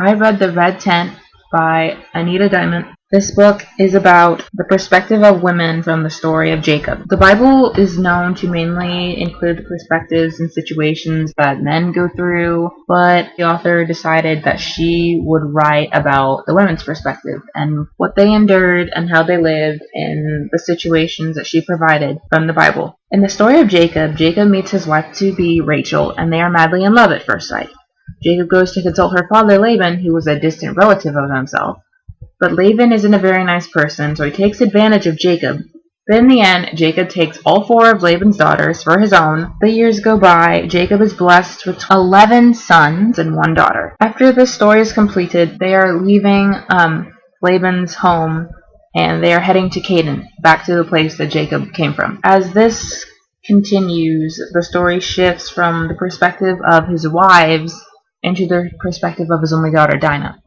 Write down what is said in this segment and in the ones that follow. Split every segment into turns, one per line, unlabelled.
I read The Red Tent by Anita Diamond. This book is about the perspective of women from the story of Jacob. The Bible is known to mainly include the perspectives and situations that men go through, but the author decided that she would write about the women's perspective and what they endured and how they lived in the situations that she provided from the Bible. In the story of Jacob, Jacob meets his wife-to-be Rachel, and they are madly in love at first sight. Jacob goes to consult her father Laban, who was a distant relative of himself. But Laban isn't a very nice person, so he takes advantage of Jacob. But in the end, Jacob takes all 4 of Laban's daughters for his own. The years go by. Jacob is blessed with 11 sons and 1 daughter. After the story is completed, they are leaving Laban's home, and they are heading to Canaan, back to the place that Jacob came from. As this continues, the story shifts from the perspective of his wives into the perspective of his only daughter, Dinah.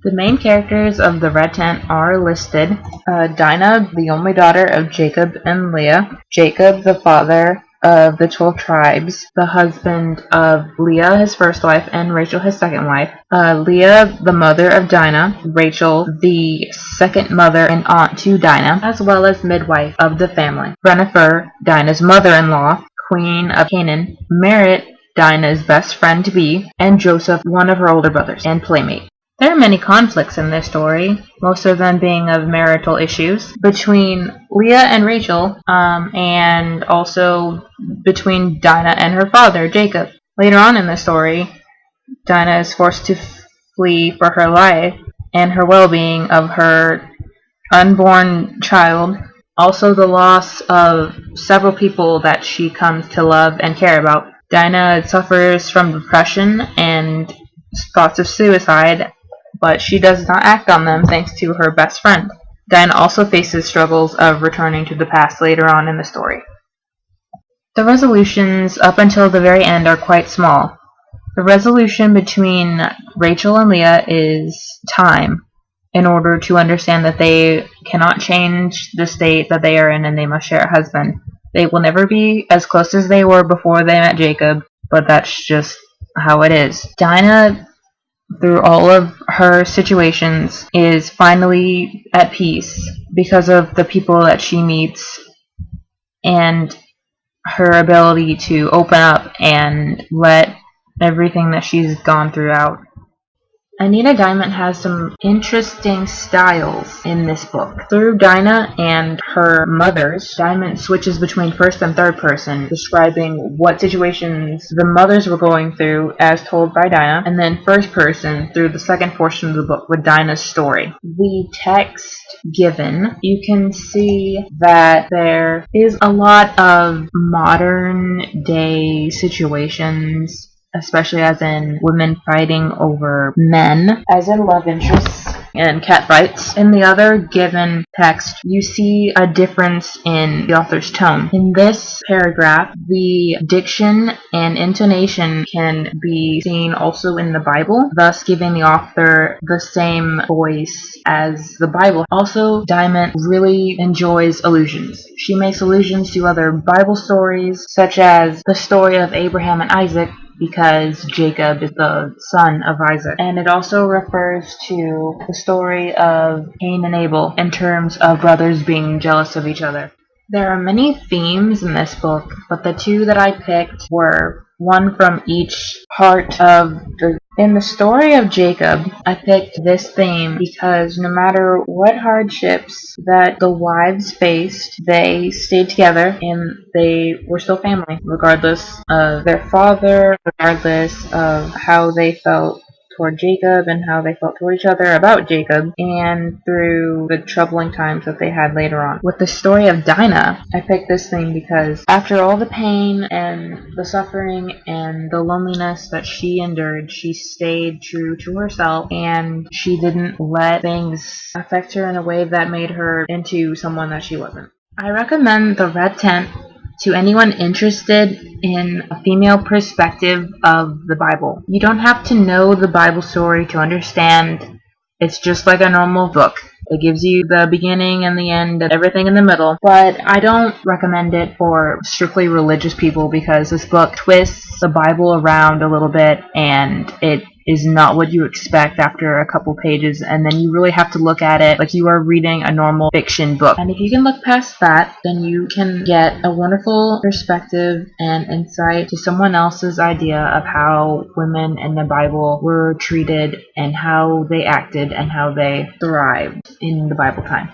The main characters of The Red Tent are listed. Dinah, the only daughter of Jacob and Leah. Jacob, the father of the 12 tribes. The husband of Leah, his first wife, and Rachel, his second wife. Leah, the mother of Dinah. Rachel, the second mother and aunt to Dinah, as well as midwife of the family. Renifer, Dinah's mother-in-law, queen of Canaan. Merit, Dinah's best friend-to-be. And Joseph, one of her older brothers, and playmate. There are many conflicts in this story, most of them being of marital issues, between Leah and Rachel, and also between Dinah and her father, Jacob. Later on in the story, Dinah is forced to flee for her life and her well-being of her unborn child, also the loss of several people that she comes to love and care about. Dinah suffers from depression and thoughts of suicide, but she does not act on them thanks to her best friend. Dinah also faces struggles of returning to the past later on in the story. The resolutions up until the very end are quite small. The resolution between Rachel and Leah is time, in order to understand that they cannot change the state that they are in and they must share a husband. They will never be as close as they were before they met Jacob, but that's just how it is. Dinah, through all of her situations, is finally at peace because of the people that she meets and her ability to open up and let everything that she's gone through out. Anita Diamond has some interesting styles in this book. Through Dinah and her mothers, Diamond switches between first and third person, describing what situations the mothers were going through as told by Dinah, and then first person through the second portion of the book with Dinah's story. The text given, you can see that there is a lot of modern day situations, especially as in women fighting over men, as in love interests and catfights. In the other given text, you see a difference in the author's tone. In this paragraph, the diction and intonation can be seen also in the Bible, thus giving the author the same voice as the Bible. Also, Diamond really enjoys allusions. She makes allusions to other Bible stories, such as the story of Abraham and Isaac, because Jacob is the son of Isaac. And it also refers to the story of Cain and Abel in terms of brothers being jealous of each other. There are many themes in this book, but the 2 that I picked were one from each part of In the story of Jacob, I picked this theme because no matter what hardships that the wives faced, they stayed together and they were still family, regardless of their father, regardless of how they felt toward Jacob and how they felt toward each other about Jacob, and through the troubling times that they had later on. With the story of Dinah, I picked this thing because after all the pain and the suffering and the loneliness that she endured, she stayed true to herself and she didn't let things affect her in a way that made her into someone that she wasn't. I recommend The Red Tent to anyone interested in a female perspective of the Bible. You don't have to know the Bible story to understand. It's just like a normal book. It gives you the beginning and the end and everything in the middle. But I don't recommend it for strictly religious people because this book twists the Bible around a little bit and it is not what you expect after a couple pages, and then you really have to look at it like you are reading a normal fiction book. And if you can look past that, then you can get a wonderful perspective and insight to someone else's idea of how women in the Bible were treated and how they acted and how they thrived in the Bible time.